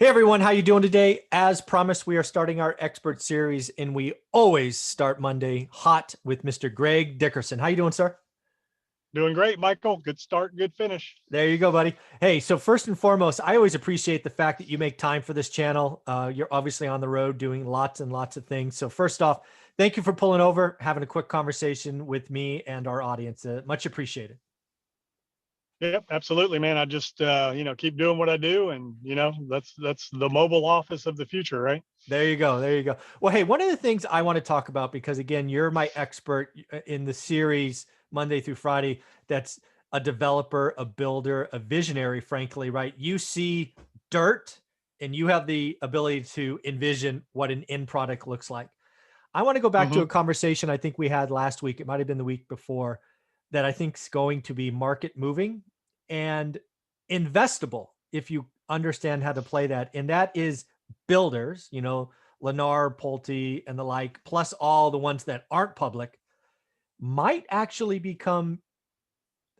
Hey everyone, how you doing today? As promised, we are starting our expert series, and we always start Monday hot with Mr. Greg Dickerson. How you doing, sir? Doing great, Michael. Good start, good finish. There you go, buddy. Hey, so first and foremost, I always appreciate the fact that you make time for this channel. You're obviously on the road doing lots and lots of things. So first off, thank you for pulling over, having a quick conversation with me and our audience. Much appreciated. Yep, absolutely, man. I just keep doing what I do, and that's the mobile office of the future, right? There you go. There you go. Well, hey, one of the things I want to talk about, because again, you're my expert in the series Monday through Friday. That's a developer, a builder, a visionary, frankly, right? You see dirt and you have the ability to envision what an end product looks like. I want to go back to Hmm. a conversation I think we had last week. It might have been the week before, that I think is going to be market moving and investable if you understand how to play that. And that is builders, Lennar, Pulte, and the like, plus all the ones that aren't public, might actually become,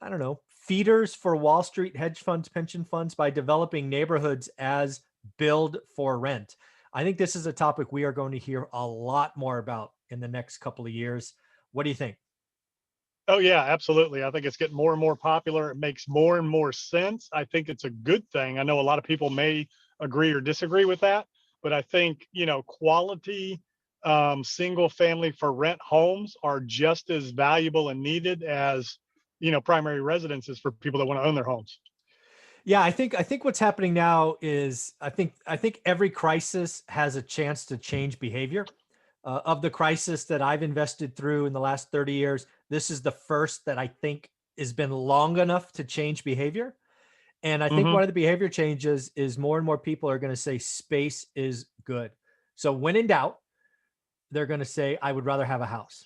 I don't know, feeders for Wall Street hedge funds, pension funds, by developing neighborhoods as build for rent. I think this is a topic we are going to hear a lot more about in the next couple of years. What do you think? Oh yeah, absolutely. I think it's getting more and more popular. It makes more and more sense. I think it's a good thing. I know a lot of people may agree or disagree with that, but I think quality single family for rent homes are just as valuable and needed as primary residences for people that want to own their homes. Yeah, I think what's happening now is I think every crisis has a chance to change behavior. Of the crisis that I've invested through in the last 30 years, this is the first that I think has been long enough to change behavior. And I think Hmm. one of the behavior changes is more and more people are going to say space is good. So when in doubt, they're going to say, I would rather have a house,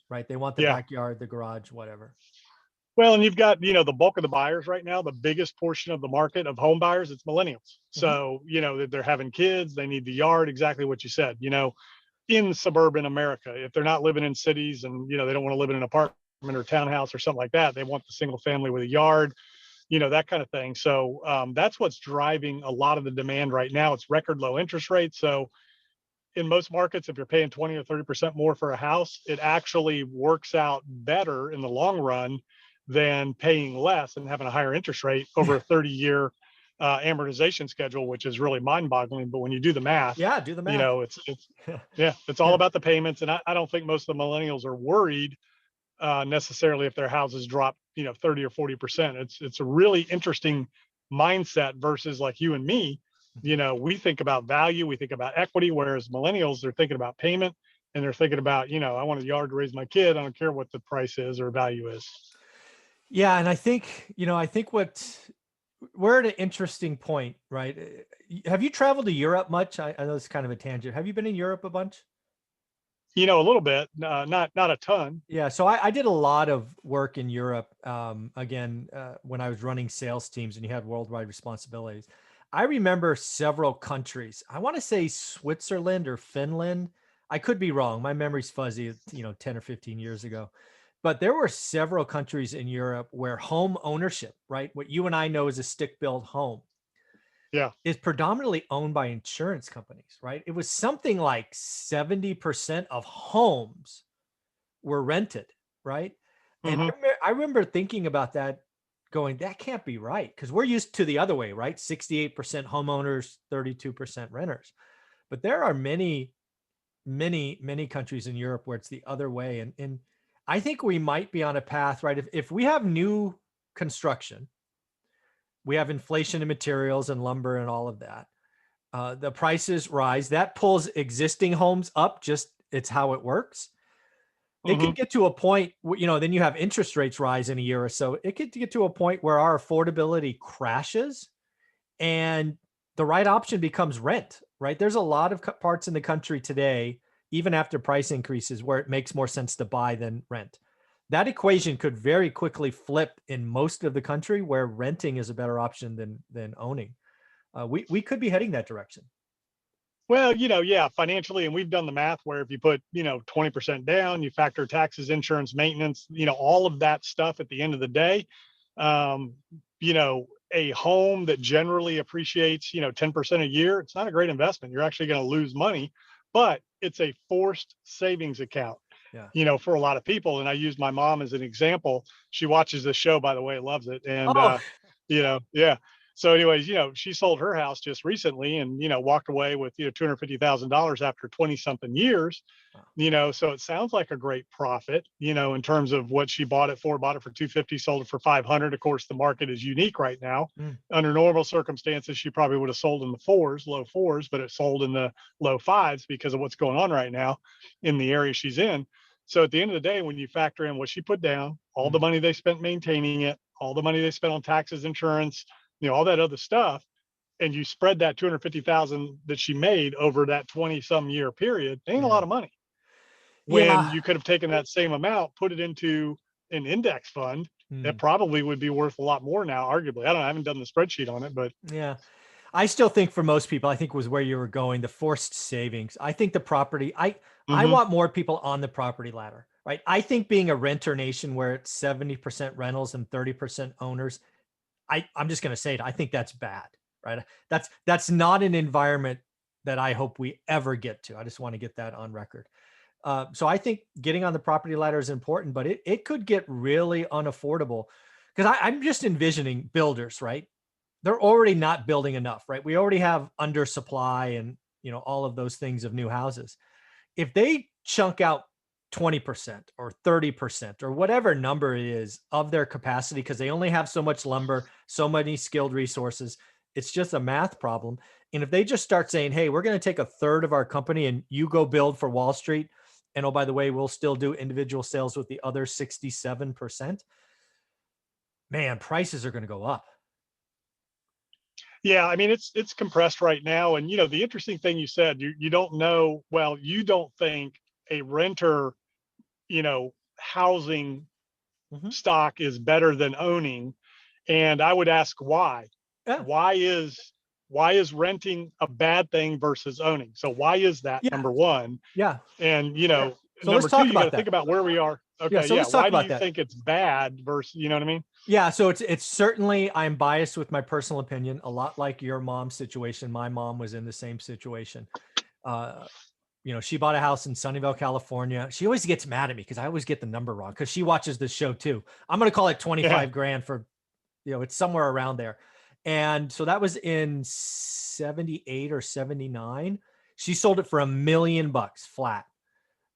right? They want the Yeah. backyard, the garage, whatever. Well, and you've got, the bulk of the buyers right now, the biggest portion of the market of home buyers, it's millennials. Mhm. So, they're having kids, they need the yard, exactly what you said, in suburban America. If they're not living in cities and, they don't want to live in an apartment or townhouse or something like that, they want the single family with a yard, that kind of thing. So that's what's driving a lot of the demand right now. It's record low interest rates. So in most markets, if you're paying 20 or 30% more for a house, it actually works out better in the long run than paying less and having a higher interest rate over Yeah. a 30-year amortization schedule, which is really mind-boggling. But when you do the math, Yeah. Do the math. it's yeah, it's all Yeah. about the payments. And I don't think most of the millennials are worried necessarily if their houses drop 30 or 40%. It's a really interesting mindset versus like you and me. We think about value, we think about equity, whereas millennials, they're thinking about payment, and they're thinking about, I want a yard to raise my kid, I don't care what the price is or value is. Yeah. And I think we're at an interesting point, right? Have you traveled to Europe much? I know it's kind of a tangent. Have you been in Europe a bunch? A little bit, not a ton. Yeah, so I did a lot of work in Europe. Again, when I was running sales teams and you had worldwide responsibilities, I remember several countries. I want to say Switzerland or Finland. I could be wrong. My memory's fuzzy, 10 or 15 years ago. But there were several countries in Europe where home ownership, right? What you and I know as a stick-built home, Yeah. is predominantly owned by insurance companies, right? It was something like 70% of homes were rented, right? And Hmm. I remember thinking about that, going, that can't be right, because we're used to the other way, right? 68% homeowners, 32% renters. But there are many, many, many countries in Europe where it's the other way. And I think we might be on a path, right? If we have new construction, we have inflation in materials and lumber and all of that. The prices rise. That pulls existing homes up. Just it's how it works. It Hmm. could get to a point, then you have interest rates rise in a year or so. It could get to a point where our affordability crashes and the right option becomes rent, right? There's a lot of parts in the country today, even after price increases, where it makes more sense to buy than rent. That equation could very quickly flip in most of the country, where renting is a better option than owning. We could be heading that direction. Well, yeah, financially, and we've done the math where if you put, 20% down, you factor taxes, insurance, maintenance, all of that stuff at the end of the day, um, a home that generally appreciates, 10% a year, it's not a great investment. You're actually going to lose money, but it's a forced savings account, Yeah. for a lot of people. And I use my mom as an example. She watches this show, by the way, loves it. And, Oh, yeah. So, anyways, she sold her house just recently and, walked away with, $250,000 after 20 something years. wow. So it sounds like a great profit, in terms of what she bought it for 250, sold it for 500. Of course, the market is unique right now. Mm, Under normal circumstances, she probably would have sold in the fours, low fours, but it sold in the low fives because of what's going on right now in the area she's in. So at the end of the day, when you factor in what she put down, all the mm, money they spent maintaining it, all the money they spent on taxes, insurance, all that other stuff, and you spread that 250,000 that she made over that 20 some year period, ain't a yeah. lot of money, when Yeah. you could have taken that same amount, put it into an index fund that Mm, probably would be worth a lot more now, arguably. I don't know, I haven't done the spreadsheet on it, but yeah. I still think for most people, I think was where you were going, the forced savings. I think the property, I mhm. want more people on the property ladder, right? I think being a renter nation where it's 70% rentals and 30% owners, I'm just going to say it. I think that's bad, right? That's not an environment that I hope we ever get to. I just want to get that on record. So I think getting on the property ladder is important, but it could get really unaffordable because I'm just envisioning builders, right? They're already not building enough, right? We already have undersupply and all of those things of new houses. If they chunk out 20% or 30% or whatever number it is of their capacity because they only have so much lumber, so many skilled resources, it's just a math problem. And if they just start saying, hey, we're going to take a third of our company and you go build for Wall Street, and oh, by the way, we'll still do individual sales with the other 67%, man, prices are going to go up. Yeah, I mean it's compressed right now. And the interesting thing you said, you don't know, well, you don't think a renter, housing Mhm. stock is better than owning. And I would ask why. Yeah. Why is why is renting a bad thing versus owning? So why is that, Yeah. number one? Yeah. And So let's number two, talk you got to about think that. about where we are. Yeah. Okay, So yeah. let's talk Why do about you that. think it's bad versus, you know what I mean? Yeah, so it's certainly I'm biased with my personal opinion, a lot like your mom's situation. My mom was in the same situation. Uh, she bought a house in Sunnyvale, California. She always gets mad at me because I always get the number wrong because she watches this show too. I'm gonna call it Yeah. 25 grand for, it's somewhere around there. And so that was in 78 or 79. She sold it for $1 million flat.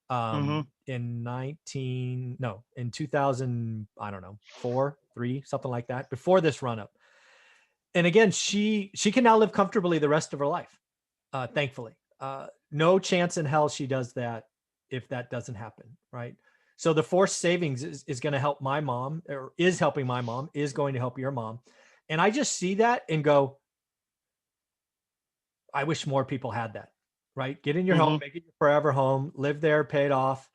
Hmm. In 19 no in 2000, I don't know, 4 3 something like that, before this run up. And again, she can now live comfortably the rest of her life, thankfully. No chance in hell she does that if that doesn't happen, right? So the forced savings is going to help my mom, or is helping my mom, is going to help your mom. And I just see that and go, I wish more people had that, right? Get in your home, Hmm. make it your forever home, live there, pay it off.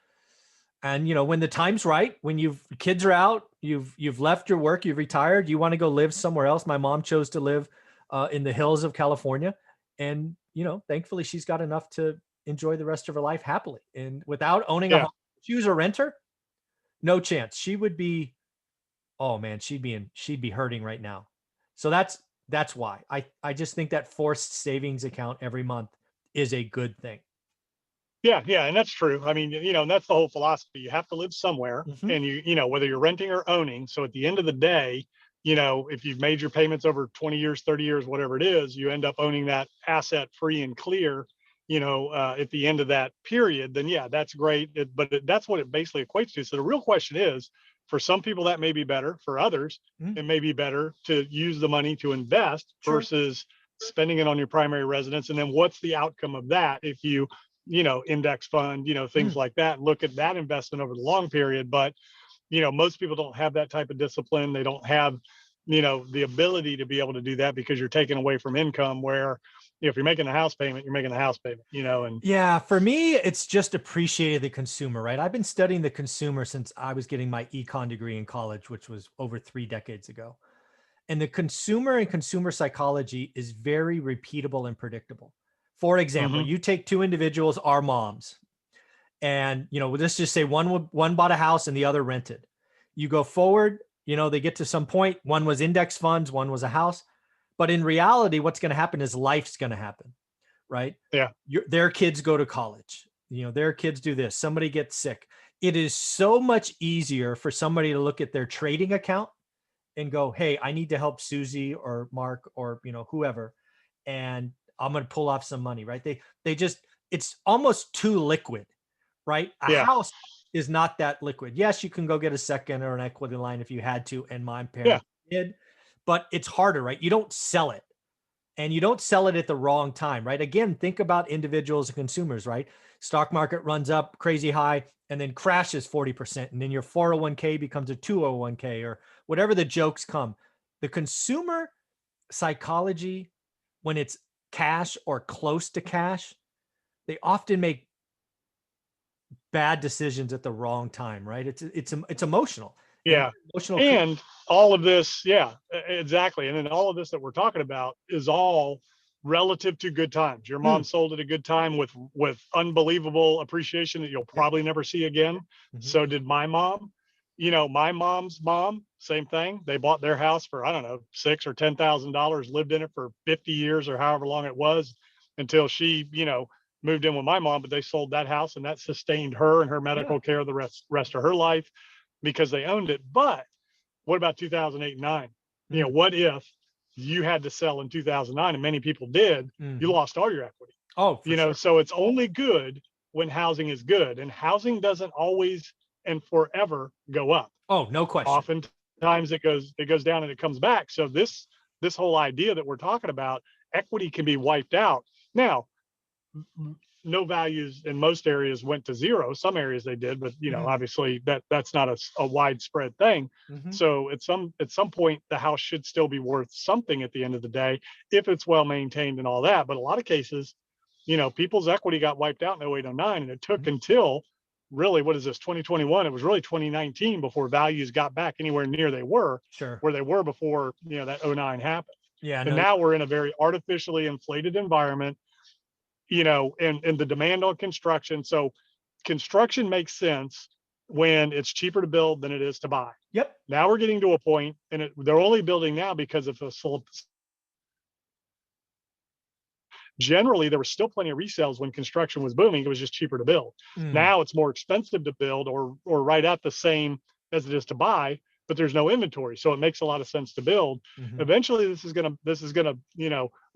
And when the time's right, when kids are out, you've left your work, you've retired, you want to go live somewhere else. My mom chose to live in the hills of California, and thankfully she's got enough to enjoy the rest of her life happily and without owning a Yeah. home. If she was a renter, no chance. She would be, oh man, she'd be hurting right now. So that's why I just think that forced savings account every month is a good thing. Yeah, yeah, and that's true. I mean, and that's the whole philosophy. You have to live somewhere, Mhm. and whether you're renting or owning. So at the end of the day, if you've made your payments over 20 years, 30 years, whatever it is, you end up owning that asset free and clear, at the end of that period, then yeah, that's great. That's what it basically equates to. So the real question is, for some people that may be better. For others, Mm, it may be better to use the money to invest sure. versus spending it on your primary residence. And then what's the outcome of that if you index fund, things Mm, like that. Look at that investment over the long period. But, most people don't have that type of discipline. They don't have, the ability to be able to do that because you're taking away from income where, if you're making a house payment, you're making a house payment, and Yeah, for me, it's just appreciating the consumer, right? I've been studying the consumer since I was getting my econ degree in college, which was over 3 decades ago. And the consumer and consumer psychology is very repeatable and predictable. For example, hmm. you take two individuals, our moms, and let's just say one bought a house and the other rented. You go forward, They get to some point, one was index funds, one was a house. But in reality, what's going to happen is life's going to happen, right? Yeah. Their kids go to college, their kids do this, somebody gets sick. It is so much easier for somebody to look at their trading account and go, hey, I need to help Susie or Mark or, whoever, and I'm going to pull off some money, right? They just, it's almost too liquid, right? A Yeah. house is not that liquid. Yes, you can go get a second or an equity line if you had to, and my Yeah. parents did, but it's harder, right? You don't sell it, and you don't sell it at the wrong time, right? Again, think about individuals and consumers, right? Stock market runs up crazy high and then crashes 40%, and then your 401k becomes a 201k or whatever the jokes come. The consumer psychology, when it's cash or close to cash, they often make bad decisions at the wrong time, right? It's emotional. And Yeah. emotional. And all of this, yeah, exactly. And then all of this that we're talking about is all relative to good times. Your mom sold at a good time with unbelievable appreciation that you'll probably never see again. So did my mom. My mom's mom, same thing. They bought their house for, I don't know, $6,000 or $10,000, lived in it for 50 years or however long it was until she, moved in with my mom, but they sold that house and that sustained her and her medical care the rest of her life because they owned it. But what about 2008 and 9? What if you had to sell in 2009 and many people did, you lost all your equity. Oh, for sure. So it's only good when housing is good, and housing doesn't always and forever go up. Oh, no question. Oftentimes it goes down and it comes back. So this whole idea that we're talking about, equity can be wiped out. Now, no values in most areas went to zero. Some areas they did, but obviously that's not a widespread thing. So at some point, the house should still be worth something at the end of the day if it's well maintained and all that. But a lot of cases, people's equity got wiped out in 08, 09, and it took until really, what is this, 2021? It was really 2019 before values got back anywhere near where they were before that 09 happened. Yeah. And now we're in a very artificially inflated environment, and the demand on construction. So construction makes sense when it's cheaper to build than it is to buy. Yep. Now we're getting to a point, and they're only building now because of generally there was still plenty of resales when construction was booming. It was just cheaper to build. Now it's more expensive to build or right at the same as it is to buy, but there's no inventory. So it makes a lot of sense to build. Eventually this is gonna,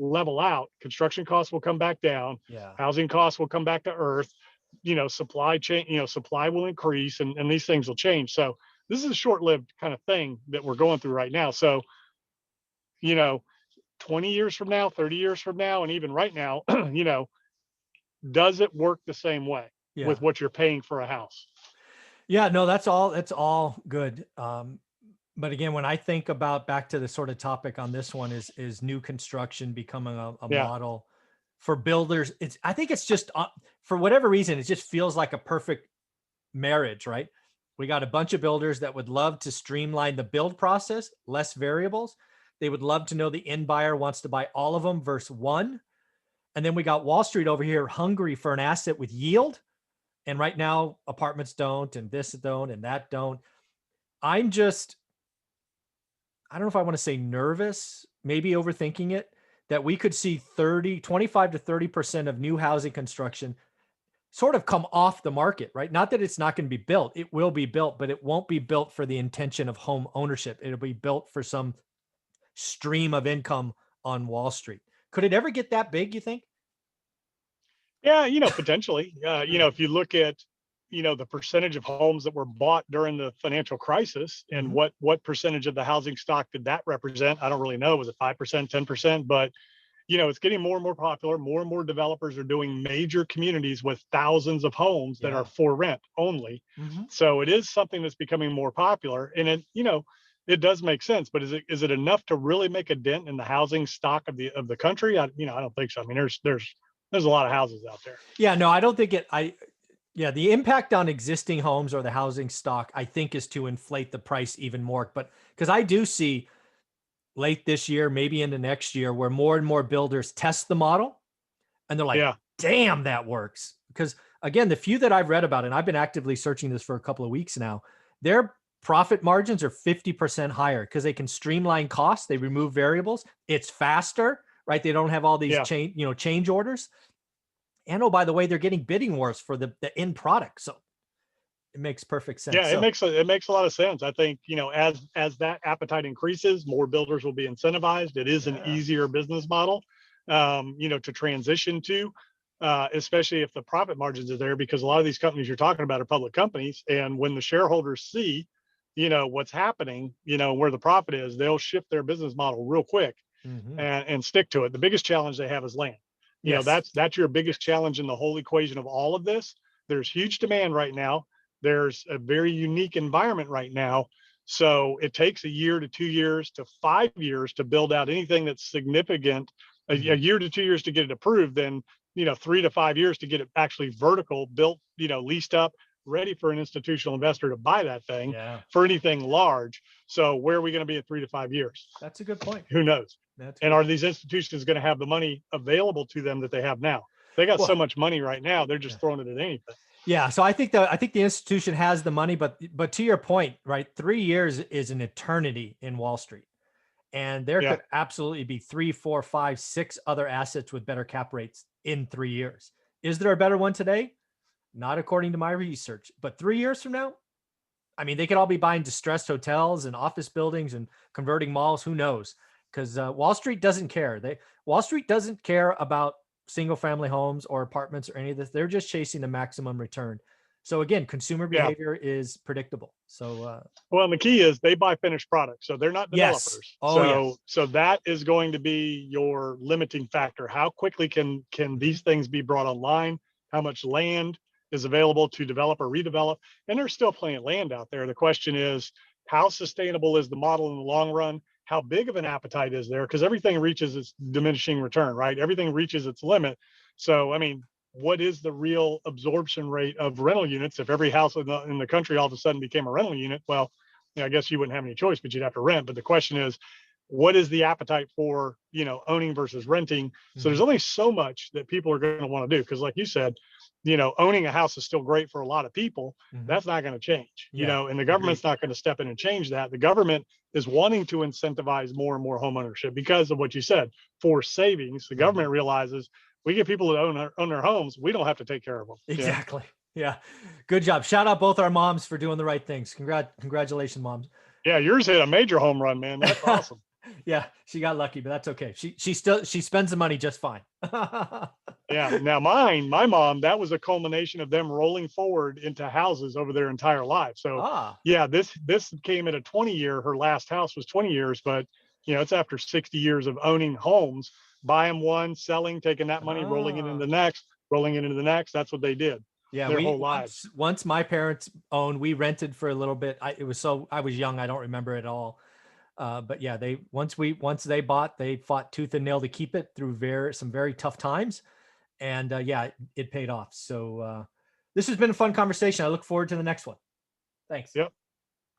level out. Construction costs will come back down. Yeah. Housing costs will come back to earth. Supply chain, supply will increase and these things will change. So this is a short-lived kind of thing that we're going through right now. So, 20 years from now, 30 years from now, and even right now, does it work the same way with what you're paying for a house? Yeah, no, that's all good. But again, when I think about back to the sort of topic on this one is new construction becoming a model for builders. I think it's just for whatever reason, it just feels like a perfect marriage, right? We got a bunch of builders that would love to streamline the build process, less variables. They would love to know the end buyer wants to buy all of them versus one. And then we got Wall Street over here hungry for an asset with yield. And right now, apartments don't, and this don't, and that don't. I don't know if I want to say nervous, maybe overthinking it, that we could see 25 to 30% of new housing construction sort of come off the market, right? Not that it's not going to be built. It will be built, but it won't be built for the intention of home ownership. It'll be built for some stream of income on Wall Street. Could it ever get that big, you think? Yeah, potentially. If you look at, the percentage of homes that were bought during the financial crisis and what percentage of the housing stock did that represent? I don't really know. Was it 5%, 10%? But, it's getting more and more popular. More and more developers are doing major communities with thousands of homes that are for rent only. So it is something that's becoming more popular, and it does make sense. But is it enough to really make a dent in the housing stock of the country? I don't think so. I mean, there's a lot of houses out there. Yeah, no, I don't think the impact on existing homes or the housing stock, I think, is to inflate the price even more. But because I do see late this year, maybe into next year, where more and more builders test the model and they're like, damn, that works. Because again, the few that I've read about, and I've been actively searching this for a couple of weeks now, they're profit margins are 50% higher because they can streamline costs. They remove variables. It's faster, right? They don't have all these Yeah. change orders. And oh, by the way, they're getting bidding wars for the end product. So it makes perfect sense. Yeah, So it makes a lot of sense. I think, as that appetite increases, more builders will be incentivized. It is an yeah. easier business model, to transition to, especially if the profit margins are there, because a lot of these companies you're talking about are public companies, and when the shareholders see, what's happening, where the profit is, they'll shift their business model real quick Mhm. and stick to it. The biggest challenge they have is land. Yes. That's your biggest challenge in the whole equation of all of this. There's huge demand right now. There's a very unique environment right now. So it takes a year to 2 years to 5 years to build out anything that's significant. A year to 2 years to get it approved, then 3 to 5 years to get it actually vertical, built, leased up, ready for an institutional investor to buy that thing Yeah. for anything large. So where are we going to be in 3 to 5 years? That's a good point. Who knows? That's And good. are these institutions going to have the money available to them that they have now? They got so Well, much money right now, they're yeah. just throwing it at anything. Yeah. So I think the institution has the money, but to your point, right? 3 years is an eternity in Wall Street. And there Yeah. could absolutely be 3, 4, 5, 6 other assets with better cap rates in 3 years. Is there a better one today? Not according to my research, but 3 years from now, I mean, they could all be buying distressed hotels and office buildings and converting malls. Who knows? Because Wall Street doesn't care. Wall Street doesn't care about single family homes or apartments or any of this. They're just chasing the maximum return. So again, consumer Yeah. behavior is predictable. So Well, and the key is they buy finished products, so they're not yes. developers. Oh yes. So that is going to be your limiting factor. How quickly can these things be brought online? How much land is available to develop or redevelop? And there's still plenty of land out there. The question is, how sustainable is the model in the long run? How big of an appetite is there? Because everything reaches its diminishing return, right? Everything reaches its limit. So, I mean, what is the real absorption rate of rental units if every house in the country all of a sudden became a rental unit? Well, I guess you wouldn't have any choice, but you'd have to rent. But the question is, what is the appetite for, owning versus renting? So there's only so much that people are going to want to do. Because like you said, owning a house is still great for a lot of people. That's not going to change, Yeah. and the government's not going to step in and change that. The government is wanting to incentivize more and more home ownership because of what you said, for savings. The government realizes we get people that own their homes, we don't have to take care of them. Exactly. Yeah. Good job. Shout out both our moms for doing the right things. Congratulations, moms. Yeah, yours hit a major home run, man. That's awesome. Yeah, she got lucky, but that's okay. She spends the money just fine. Yeah. Now my mom, that was a culmination of them rolling forward into houses over their entire life. So Ah, yeah, this came at a 20-year. Her last house was 20 years, but it's after 60 years of owning homes, buying one, selling, taking that money, rolling it into ah. the next, rolling it into the next. That's what they did Yeah, their we whole lives. once my parents owned, we rented for a little bit. I was young, I don't remember it all. But yeah, once they bought, they fought tooth and nail to keep it through some very tough times. And yeah, it paid off. So this has been a fun conversation. I look forward to the next one. Thanks. Yep.